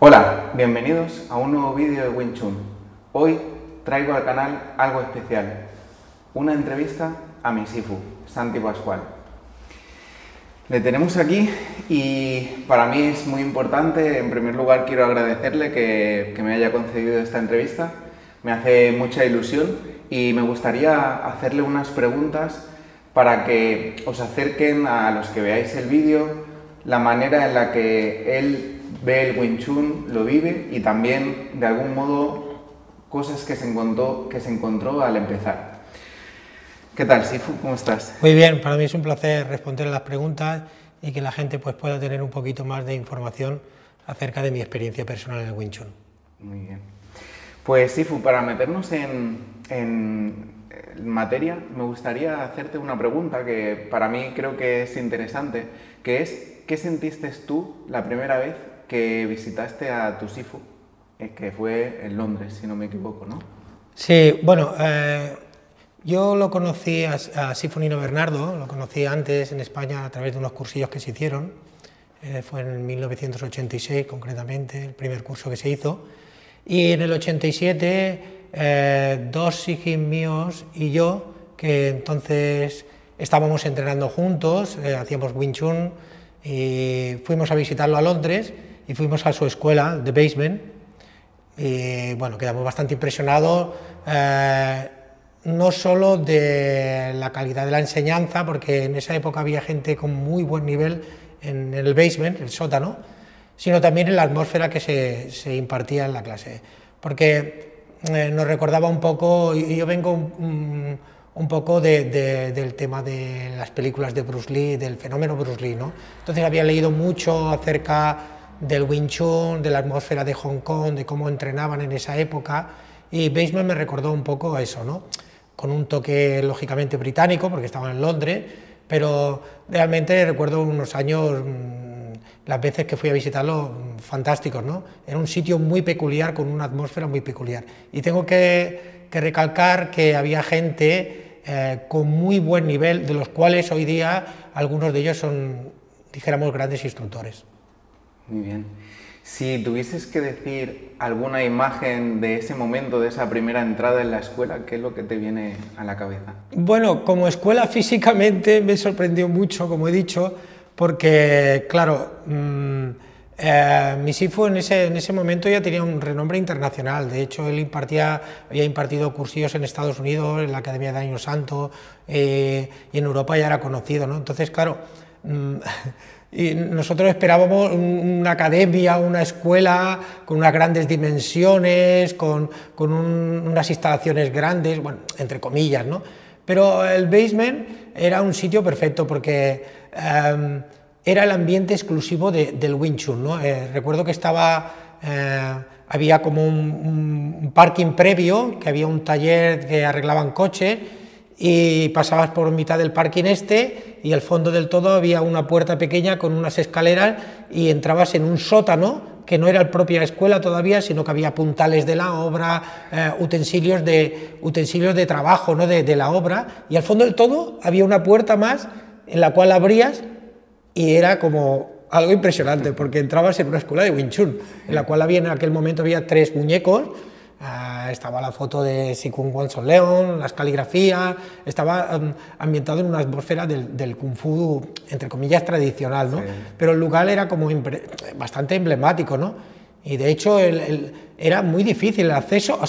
Hola, bienvenidos a un nuevo vídeo de Wing Chun. Hoy traigo al canal algo especial, una entrevista a mi Sifu, Santi Pascual. Le tenemos aquí y para mí es muy importante. En primer lugar quiero agradecerle que me haya concedido esta entrevista, me hace mucha ilusión y me gustaría hacerle unas preguntas para que os acerquen a los que veáis el vídeo la manera en la que él ve el Wing Chun, lo vive y también de algún modo cosas que se encontró al empezar. ¿Qué tal, Sifu? ¿Cómo estás? Muy bien, para mí es un placer responder a las preguntas y que la gente pueda tener un poquito más de información acerca de mi experiencia personal en el Wing Chun. Muy bien. Pues Sifu, para meternos en materia, me gustaría hacerte una pregunta que para mí creo que es interesante, que es ¿qué sentiste tú la primera vez que visitaste a tu Sifu, que fue en Londres, si no me equivoco, ¿no? Sí, bueno, yo lo conocí a Sifu Nino Bernardo, lo conocí antes en España a través de unos cursillos que se hicieron, fue en 1986 concretamente, el primer curso que se hizo, y en el 87 dos sijin míos y yo, que entonces estábamos entrenando juntos, hacíamos Wing Chun, y fuimos a visitarlo a Londres y fuimos a su escuela, The Basement, y bueno, quedamos bastante impresionados, no solo de la calidad de la enseñanza, porque en esa época había gente con muy buen nivel en el basement, el sótano, sino también en la atmósfera que se impartía en la clase, porque nos recordaba un poco, y yo vengo un poco del tema de las películas de Bruce Lee, del fenómeno Bruce Lee, ¿no? Entonces había leído mucho acerca del Wing Chun, de la atmósfera de Hong Kong, de cómo entrenaban en esa época, y Basement me recordó un poco a eso, ¿no? Con un toque lógicamente británico, porque estaba en Londres, pero realmente recuerdo unos años, las veces que fui a visitarlo, fantásticos, ¿no? Era un sitio muy peculiar, con una atmósfera muy peculiar, y tengo que recalcar que había gente con muy buen nivel, de los cuales hoy día algunos de ellos son, dijéramos, grandes instructores. Muy bien. Si tuvieses que decir alguna imagen de ese momento, de esa primera entrada en la escuela, ¿qué es lo que te viene a la cabeza? Bueno, como escuela físicamente me sorprendió mucho, como he dicho, porque, claro, mi Sifu en ese momento ya tenía un renombre internacional. De hecho, él había impartido cursillos en Estados Unidos, en la Academia de Año Santo, y en Europa ya era conocido, ¿no? Entonces, claro, y nosotros esperábamos una academia, una escuela con unas grandes dimensiones, con unas instalaciones grandes, bueno, entre comillas, ¿no? Pero el Basement era un sitio perfecto porque era el ambiente exclusivo del Wing Chun, ¿no? Recuerdo que había como un parking previo, que había un taller que arreglaban coches, y pasabas por mitad del parking y al fondo del todo había una puerta pequeña con unas escaleras y entrabas en un sótano que no era la propia escuela todavía, sino que había puntales de la obra, utensilios de trabajo, ¿no? de la obra, y al fondo del todo había una puerta más en la cual abrías y era como algo impresionante, porque entrabas en una escuela de Wing Chun, en la cual en aquel momento había 3 muñecos. Estaba la foto de Si Kung Won Son Leon, las caligrafías, estaba ambientado en una atmósfera del Kung Fu, entre comillas, tradicional, ¿no? Sí. Pero el lugar era como bastante emblemático, ¿no? Y de hecho era muy difícil el acceso,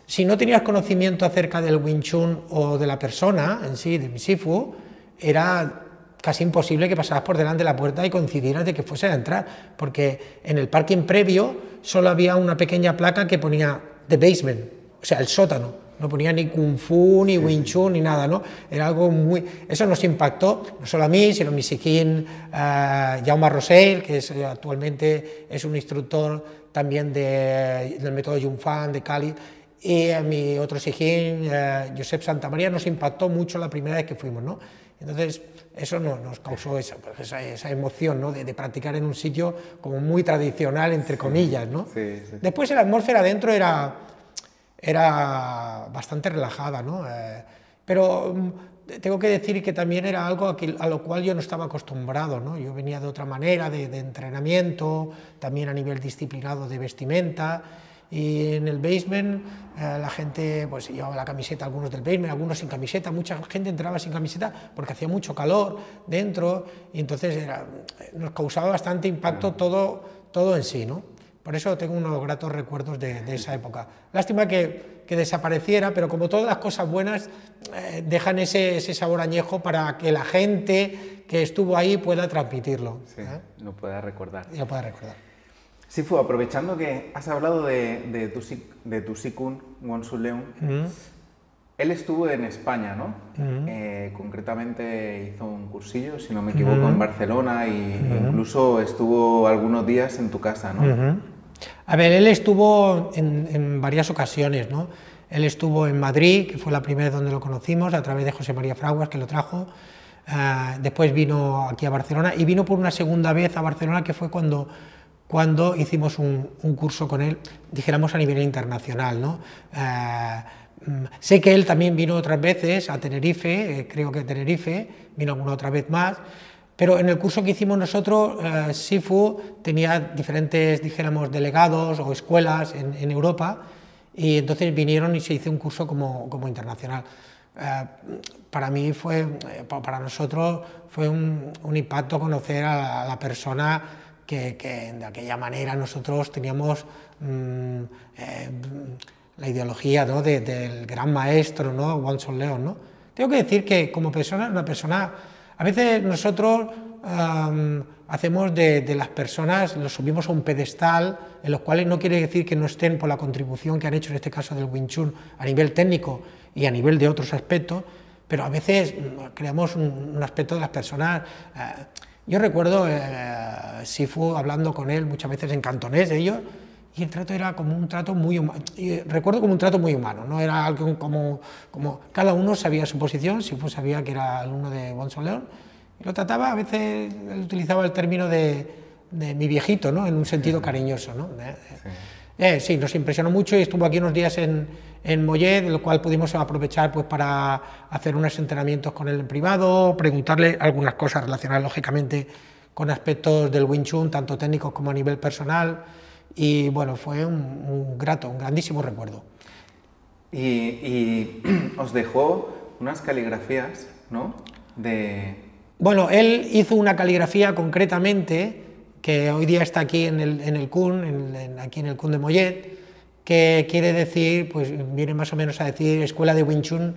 si no tenías conocimiento acerca del Wing Chun o de la persona en sí, de mi Sifu, era casi imposible que pasaras por delante de la puerta y coincidieras de que fuese a entrar, porque en el parking previo solo había una pequeña placa que ponía The Basement, o sea, el sótano, no ponía ni Kung Fu, ni Wing Chun, ni nada, ¿no? Era algo muy... Eso nos impactó, no solo a mí, sino a mi sijin Jaume Rosell, que actualmente es un instructor también del método Yun Fan, de Cali, y a mi otro sijin, Josep Santamaría, nos impactó mucho la primera vez que fuimos, ¿no? Entonces, eso nos causó esa emoción, ¿no? de practicar en un sitio como muy tradicional, entre comillas, ¿no? Sí, sí. Después la atmósfera dentro era bastante relajada, ¿no? Pero tengo que decir que también era algo a lo cual yo no estaba acostumbrado, ¿no? Yo venía de otra manera de entrenamiento, también a nivel disciplinado de vestimenta, y en el basement la gente pues llevaba la camiseta, algunos del basement, algunos sin camiseta, mucha gente entraba sin camiseta porque hacía mucho calor dentro, y entonces nos causaba bastante impacto todo en sí, ¿no? Por eso tengo unos gratos recuerdos de esa época. Lástima que desapareciera, pero como todas las cosas buenas, dejan ese sabor añejo para que la gente que estuvo ahí pueda transmitirlo. Sí, lo pueda recordar. Lo pueda recordar. Sifu, aprovechando que has hablado de tu Sikun Wonsuleun, él estuvo en España, ¿no? Concretamente hizo un cursillo, si no me equivoco, en Barcelona, y incluso estuvo algunos días en tu casa, ¿no? A ver, él estuvo en varias ocasiones, ¿no? Él estuvo en Madrid, que fue la primera vez donde lo conocimos, a través de José María Fraguas, que lo trajo. Después vino aquí a Barcelona, y vino por una segunda vez a Barcelona, que fue cuando hicimos un curso con él, dijéramos a nivel internacional, ¿no? Sé que él también vino otras veces a Tenerife, creo que a Tenerife, vino alguna otra vez más, pero en el curso que hicimos nosotros, Sifu tenía diferentes, dijéramos, delegados o escuelas en Europa, y entonces vinieron y se hizo un curso como internacional. Para mí para nosotros fue un impacto conocer a la persona que de aquella manera nosotros teníamos la ideología, ¿no? del gran maestro, ¿no? Wonsuleun, ¿no? Tengo que decir que como persona, una persona, a veces nosotros hacemos de las personas, los subimos a un pedestal, en los cuales no quiere decir que no estén por la contribución que han hecho en este caso del Wing Chun a nivel técnico y a nivel de otros aspectos, pero a veces creamos un aspecto de las personas. Yo recuerdo Sifu hablando con él muchas veces en cantonés de ellos, y el trato era como un trato muy humano, recuerdo como un trato muy humano, no era algo como cada uno sabía su posición. Sifu sabía que era alumno de Wonsuleun y lo trataba, a veces él utilizaba el término de mi viejito, ¿no? En un sentido cariñoso, ¿no? Sí, nos impresionó mucho, y estuvo aquí unos días en Mollet, de lo cual pudimos aprovechar pues, para hacer unos entrenamientos con él en privado, preguntarle algunas cosas relacionadas lógicamente con aspectos del Wing Chun, tanto técnicos como a nivel personal, y bueno, fue un grandísimo recuerdo. Y os dejó unas caligrafías, ¿no? Bueno, él hizo una caligrafía concretamente, que hoy día está aquí en el CUN, aquí en el CUN de Mollet, que quiere decir, pues viene más o menos a decir Escuela de Wing Chun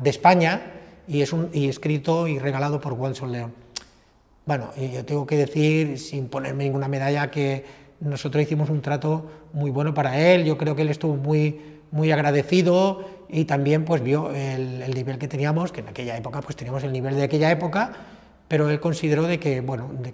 de España, y escrito y regalado por Wonsuleun. Bueno, y yo tengo que decir, sin ponerme ninguna medalla, que nosotros hicimos un trato muy bueno para él. Yo creo que él estuvo muy agradecido, y también pues vio el nivel que teníamos, que en aquella época pues teníamos el nivel de aquella época, pero él consideró de que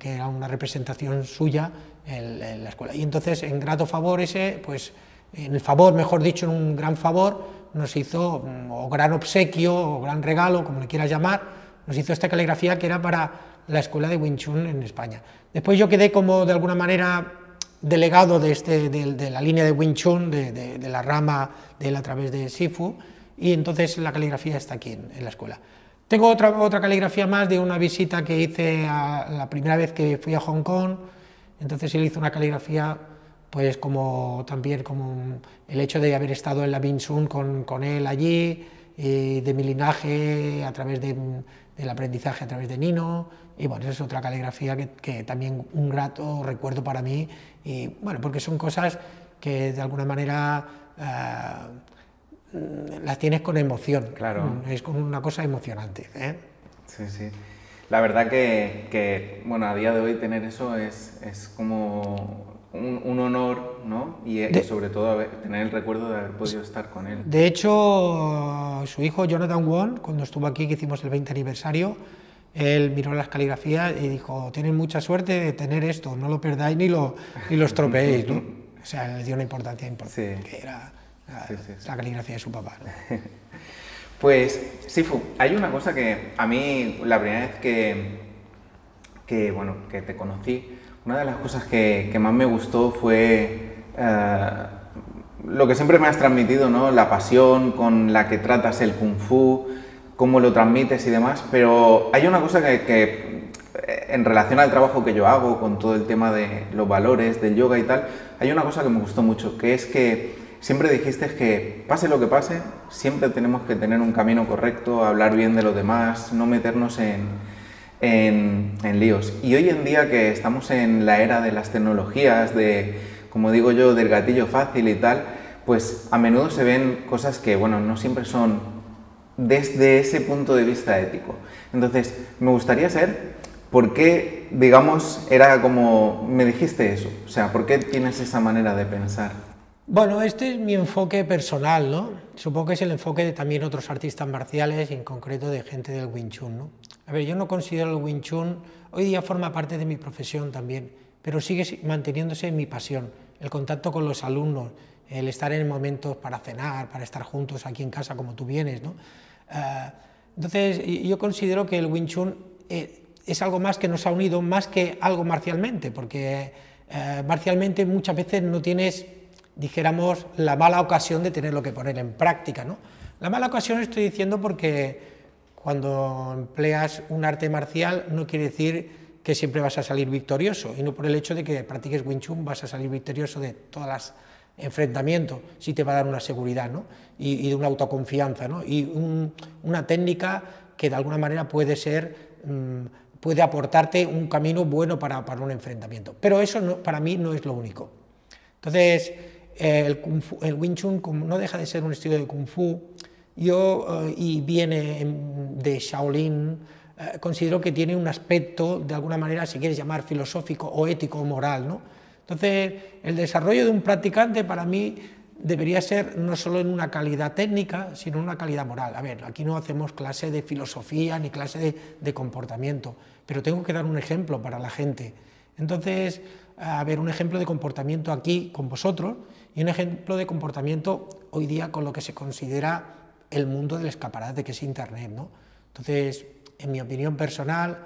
era una representación suya en la escuela. Y entonces, en grato favor pues en el favor, mejor dicho, en un gran favor, nos hizo, o gran obsequio, o gran regalo, como le quieras llamar, nos hizo esta caligrafía que era para la escuela de Wing Chun en España. Después yo quedé como, de alguna manera, delegado de la línea de Wing Chun, de la rama de él a través de Sifu, y entonces la caligrafía está aquí en la escuela. Tengo otra caligrafía más de una visita que hice la primera vez que fui a Hong Kong. Entonces él hizo una caligrafía, pues también como el hecho de haber estado en la Wing Chun con él allí, y de mi linaje a través del aprendizaje a través de Nino, y bueno, esa es otra caligrafía que también un grato recuerdo para mí, y bueno, porque son cosas que de alguna manera las tienes con emoción. Claro. Es como una cosa emocionante, ¿eh? Sí, sí. La verdad que bueno, a día de hoy tener eso es como un honor, ¿no? Y sobre todo tener el recuerdo de haber podido estar con él. De hecho, su hijo Jonathan Won, cuando estuvo aquí, que hicimos el 20 aniversario, él miró las caligrafías y dijo: tienen mucha suerte de tener esto, no lo perdáis ni lo estropeéis, ¿no? O sea, le dio una importancia importante, sí, que era la caligrafía de su papá, ¿no? Pues, Sifu, hay una cosa que a mí, la primera vez que te conocí, una de las cosas que más me gustó fue lo que siempre me has transmitido, ¿no? La pasión con la que tratas el Kung Fu, cómo lo transmites y demás, pero hay una cosa que en relación al trabajo que yo hago, con todo el tema de los valores, del yoga y tal, hay una cosa que me gustó mucho, que es que siempre dijiste que pase lo que pase, siempre tenemos que tener un camino correcto, hablar bien de los demás, no meternos en líos. Y hoy en día que estamos en la era de las tecnologías, de, como digo yo, del gatillo fácil y tal, pues a menudo se ven cosas que, bueno, no siempre son desde ese punto de vista ético. Entonces, me gustaría saber por qué, digamos, era como me dijiste eso, o sea, ¿por qué tienes esa manera de pensar? Bueno, este es mi enfoque personal, ¿no? Supongo que es el enfoque de también otros artistas marciales, y en concreto de gente del Wing Chun, ¿no? A ver, yo no considero el Wing Chun, hoy día forma parte de mi profesión también, pero sigue manteniéndose en mi pasión, el contacto con los alumnos, el estar en momentos para cenar, para estar juntos aquí en casa como tú vienes, ¿no? Entonces, yo considero que el Wing Chun es algo más que nos ha unido, más que algo marcialmente, porque marcialmente muchas veces no tienes, dijéramos, la mala ocasión de tenerlo que poner en práctica, ¿no? La mala ocasión estoy diciendo porque cuando empleas un arte marcial no quiere decir que siempre vas a salir victorioso, y no por el hecho de que practiques Wing Chun vas a salir victorioso de todas las enfrentamientos, sí te va a dar una seguridad, ¿no? y de una autoconfianza, ¿no? Y una técnica que de alguna manera puede aportarte un camino bueno para un enfrentamiento, pero eso no, para mí no es lo único. Entonces, el Wing Chun no deja de ser un estilo de Kung Fu, y viene de Shaolin, considero que tiene un aspecto, de alguna manera, si quieres llamar filosófico o ético o moral, ¿no? Entonces, el desarrollo de un practicante para mí debería ser no solo en una calidad técnica, sino en una calidad moral. A ver, aquí no hacemos clase de filosofía ni clase de comportamiento, pero tengo que dar un ejemplo para la gente. Entonces, a ver, un ejemplo de comportamiento aquí con vosotros y un ejemplo de comportamiento hoy día con lo que se considera el mundo del escaparate, que es Internet, ¿no? Entonces, en mi opinión personal,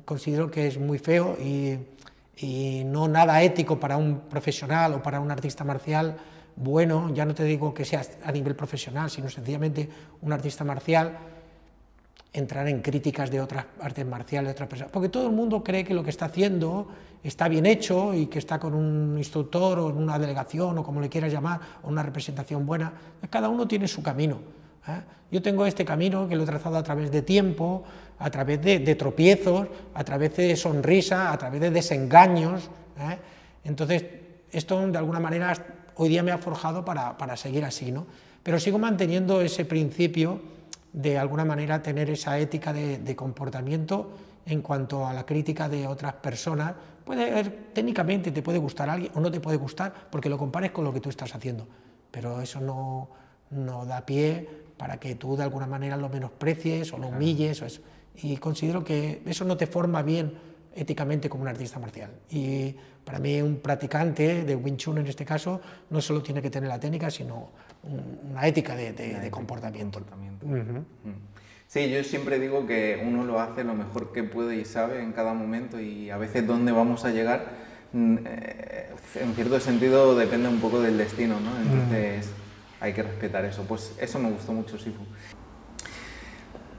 considero que es muy feo y no nada ético para un profesional o para un artista marcial bueno, ya no te digo que sea a nivel profesional, sino sencillamente un artista marcial, entrar en críticas de otras artes marciales, de otras personas, porque todo el mundo cree que lo que está haciendo está bien hecho y que está con un instructor o en una delegación o como le quieras llamar, o una representación buena. Cada uno tiene su camino, ¿eh? Yo tengo este camino que lo he trazado a través de tiempo, a través de tropiezos, a través de sonrisa, a través de desengaños, ¿eh? Entonces, esto de alguna manera hoy día me ha forjado para seguir así, ¿no? Pero sigo manteniendo ese principio de alguna manera tener esa ética de comportamiento en cuanto a la crítica de otras personas. Técnicamente te puede gustar a alguien o no te puede gustar porque lo compares con lo que tú estás haciendo, pero eso no da pie para que tú de alguna manera lo menosprecies o lo humilles o eso. Y considero que eso no te forma bien éticamente como un artista marcial. Y para mí un practicante de Wing Chun en este caso no solo tiene que tener la técnica, sino una ética de comportamiento. Sí, yo siempre digo que uno lo hace lo mejor que puede y sabe en cada momento, y a veces dónde vamos a llegar, en cierto sentido, depende un poco del destino, ¿no? Entonces hay que respetar eso. Pues eso me gustó mucho, Sifu.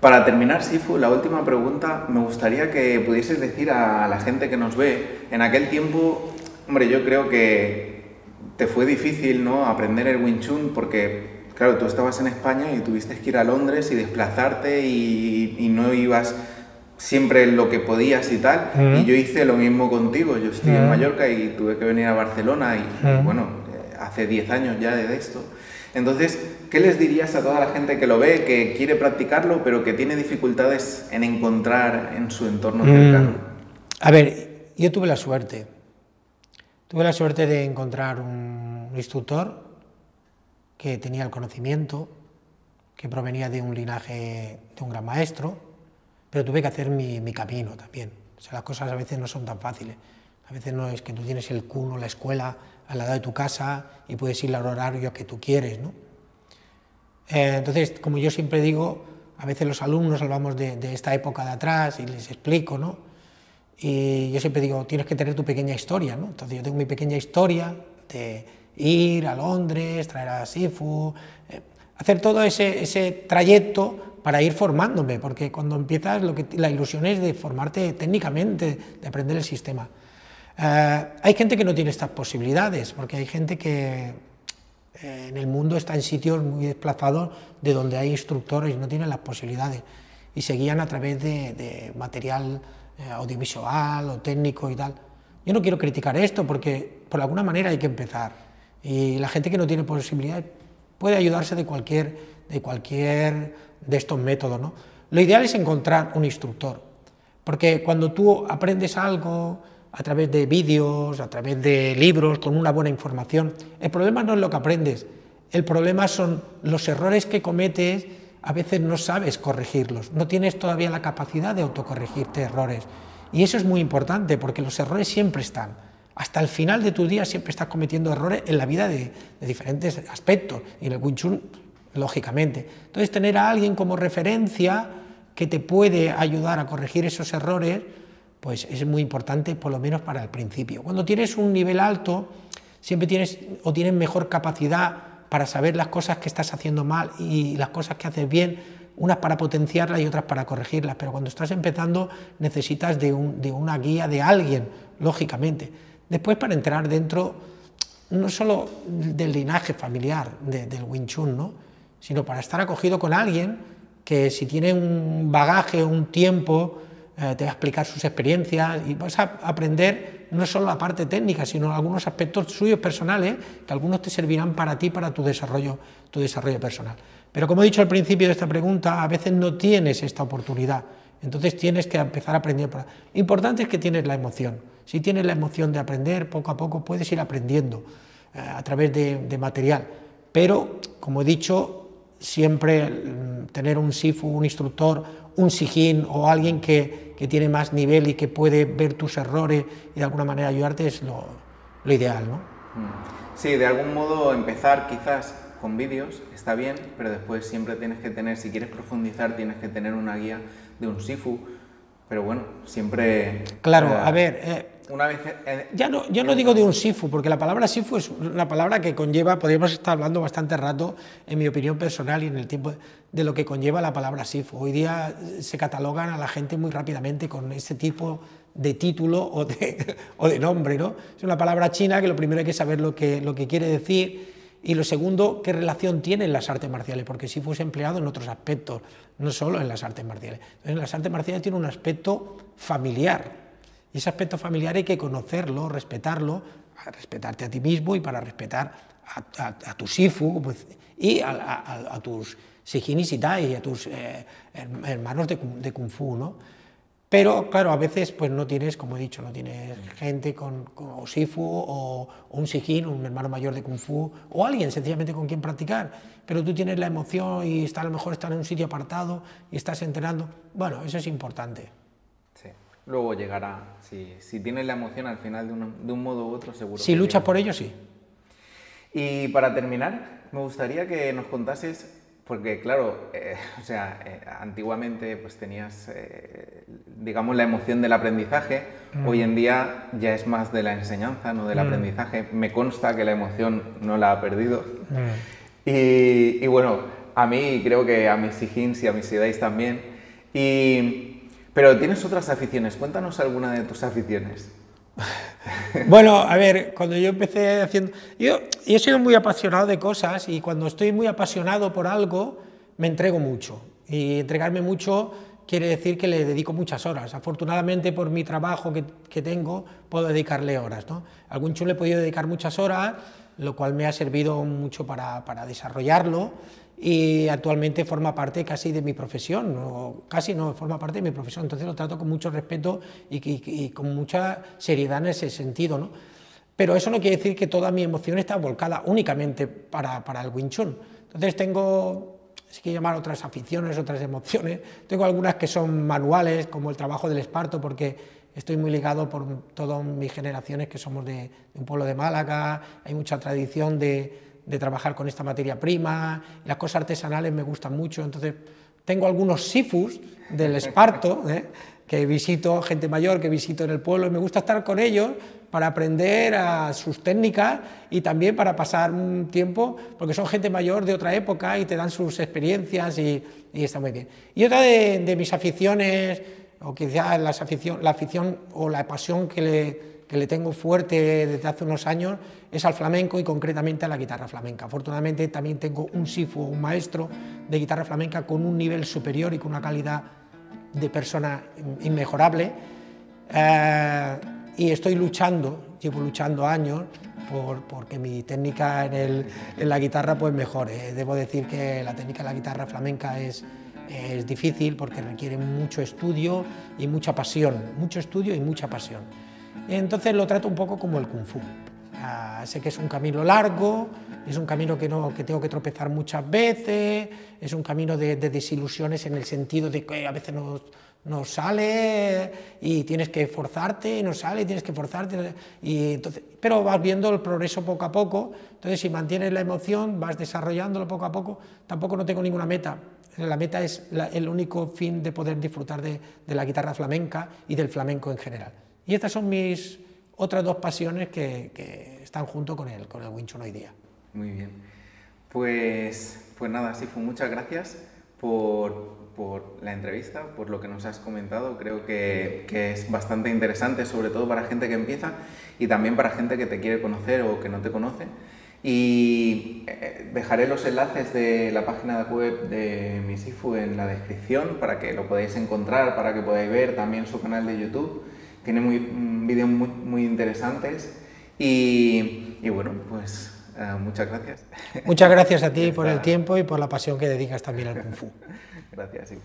Para terminar, Sifu, la última pregunta, me gustaría que pudieses decir a la gente que nos ve, en aquel tiempo, hombre, yo creo que te fue difícil, ¿no?, aprender el Wing Chun porque, claro, tú estabas en España y tuviste que ir a Londres y desplazarte y no ibas siempre lo que podías y tal, y yo hice lo mismo contigo. Yo estoy en Mallorca y tuve que venir a Barcelona y bueno, hace 10 años ya de esto. Entonces, ¿qué les dirías a toda la gente que lo ve, que quiere practicarlo, pero que tiene dificultades en encontrar en su entorno cercano? A ver, yo tuve la suerte de encontrar un instructor que tenía el conocimiento, que provenía de un linaje de un gran maestro, pero tuve que hacer mi camino también. O sea, las cosas a veces no son tan fáciles. A veces no es que tú tienes el CUN o la escuela al lado de tu casa y puedes ir al horario que tú quieres, ¿no? Entonces, como yo siempre digo, a veces los alumnos hablamos de esta época de atrás y les explico, ¿no? Y yo siempre digo, tienes que tener tu pequeña historia, ¿no? Entonces yo tengo mi pequeña historia de ir a Londres, traer a Sifu, hacer todo ese trayecto para ir formándome, porque cuando empiezas la ilusión es de formarte técnicamente, de aprender el sistema. Hay gente que no tiene estas posibilidades, porque hay gente que en el mundo está en sitios muy desplazados de donde hay instructores y no tienen las posibilidades, y se guían a través de material audiovisual o técnico y tal. Yo no quiero criticar esto porque por alguna manera hay que empezar, y la gente que no tiene posibilidades puede ayudarse de cualquier de estos métodos, ¿no? Lo ideal es encontrar un instructor, porque cuando tú aprendes algo a través de vídeos, a través de libros, con una buena información, el problema no es lo que aprendes, el problema son los errores que cometes. A veces no sabes corregirlos, no tienes todavía la capacidad de autocorregirte errores, y eso es muy importante porque los errores siempre están, hasta el final de tu día siempre estás cometiendo errores en la vida de diferentes aspectos, y en el Wing Chun lógicamente. Entonces, tener a alguien como referencia que te puede ayudar a corregir esos errores, pues es muy importante, por lo menos para el principio. Cuando tienes un nivel alto, siempre tienes mejor capacidad para saber las cosas que estás haciendo mal y las cosas que haces bien, unas para potenciarlas y otras para corregirlas, pero cuando estás empezando necesitas de una guía de alguien, lógicamente. Después, para entrar dentro, no solo del linaje familiar del Wing Chun, ¿no?, sino para estar acogido con alguien que, si tiene un bagaje, un tiempo, te va a explicar sus experiencias, y vas a aprender no solo la parte técnica, sino algunos aspectos suyos personales, que algunos te servirán para ti, para tu desarrollo personal. Pero, como he dicho al principio de esta pregunta, a veces no tienes esta oportunidad, entonces tienes que empezar a aprender. Importante es que tienes la emoción. Si tienes la emoción de aprender, poco a poco puedes ir aprendiendo a través de material, pero, como he dicho, siempre tener un sifu, un instructor, un sijín o alguien que tiene más nivel y que puede ver tus errores y de alguna manera ayudarte es lo ideal, ¿no? Sí, de algún modo empezar quizás con vídeos está bien, pero después siempre tienes que tener, si quieres profundizar, tienes que tener una guía de un sifu, pero bueno, siempre... Claro, a ver... una vez, yo no digo de un sifu, porque la palabra sifu es una palabra que conlleva, podríamos estar hablando bastante rato, en mi opinión personal y en el tiempo, de lo que conlleva la palabra sifu. Hoy día se catalogan a la gente muy rápidamente con ese tipo de título o de nombre, ¿no? Es una palabra china que lo primero hay que saber lo que quiere decir, y lo segundo, qué relación tienen las artes marciales, porque sifu es empleado en otros aspectos, no solo en las artes marciales. Entonces, en las artes marciales tiene un aspecto familiar, y ese aspecto familiar hay que conocerlo, respetarlo, respetarte a ti mismo y para respetar a tu sifu y a tus sijinis y tai, a tus hermanos de Kung Fu, ¿no? Pero, claro, a veces pues no tienes, como he dicho, no tienes gente o sifu o un sijin, un hermano mayor de Kung Fu, o alguien sencillamente con quien practicar, pero tú tienes la emoción y a lo mejor estás en un sitio apartado y estás entrenando. Bueno, eso es importante. Sí. Luego llegará, si tienes la emoción al final de un modo u otro, seguro. Si luchas por ello, sí. Y para terminar, me gustaría que nos contases, porque claro, antiguamente pues tenías, digamos, la emoción del aprendizaje, hoy en día ya es más de la enseñanza, no del aprendizaje. Me consta que la emoción no la ha perdido. Y bueno, a mí, creo que a mis sijins y a mis sidais también. Pero tienes otras aficiones, cuéntanos alguna de tus aficiones. Bueno, a ver, cuando yo empecé haciendo... Yo he sido muy apasionado de cosas, y cuando estoy muy apasionado por algo, me entrego mucho. Y entregarme mucho quiere decir que le dedico muchas horas. Afortunadamente, por mi trabajo que tengo, puedo dedicarle horas, ¿no? Al Wing Chun le he podido dedicar muchas horas, lo cual me ha servido mucho para desarrollarlo, y actualmente forma parte casi de mi profesión, forma parte de mi profesión, entonces lo trato con mucho respeto y con mucha seriedad en ese sentido, ¿no? Pero eso no quiere decir que toda mi emoción está volcada únicamente para el Wing Chun. Entonces tengo, si quiero llamar, otras aficiones, otras emociones. Tengo algunas que son manuales, como el trabajo del esparto, porque estoy muy ligado por todas mis generaciones que somos de un pueblo de Málaga, hay mucha tradición de trabajar con esta materia prima, las cosas artesanales me gustan mucho, entonces tengo algunos sifus del esparto, que visito, gente mayor que visito en el pueblo, y me gusta estar con ellos para aprender a sus técnicas y también para pasar un tiempo, porque son gente mayor de otra época y te dan sus experiencias y está muy bien. Y otra de mis aficiones, o quizás la afición o la pasión que le tengo fuerte desde hace unos años, es al flamenco y concretamente a la guitarra flamenca. Afortunadamente también tengo un sifu, un maestro de guitarra flamenca con un nivel superior y con una calidad de persona inmejorable, y estoy luchando, llevo luchando años porque mi técnica en la guitarra pues mejore. Debo decir que la técnica de la guitarra flamenca es difícil porque requiere mucho estudio y mucha pasión, mucho estudio y mucha pasión. Entonces lo trato un poco como el kung fu. Sé que es un camino largo, es un camino que tengo que tropezar muchas veces, es un camino de desilusiones en el sentido de que a veces no sale y tienes que forzarte y no sale y tienes que forzarte, y entonces, pero vas viendo el progreso poco a poco. Entonces si mantienes la emoción, vas desarrollándolo poco a poco. Tampoco no tengo ninguna meta. La meta es el único fin de poder disfrutar de la guitarra flamenca y del flamenco en general. Y estas son mis otras dos pasiones que están junto con el Wing Chun hoy día. Muy bien. Pues nada, Sifu, muchas gracias por la entrevista, por lo que nos has comentado. Creo que es bastante interesante, sobre todo para gente que empieza y también para gente que te quiere conocer o que no te conoce. Y dejaré los enlaces de la página web de mi Sifu en la descripción para que lo podáis encontrar, para que podáis ver también su canal de YouTube. Tiene vídeos muy interesantes y bueno, pues muchas gracias. Muchas gracias a ti por el tiempo y por la pasión que dedicas también al Kung Fu. Gracias, Sifu.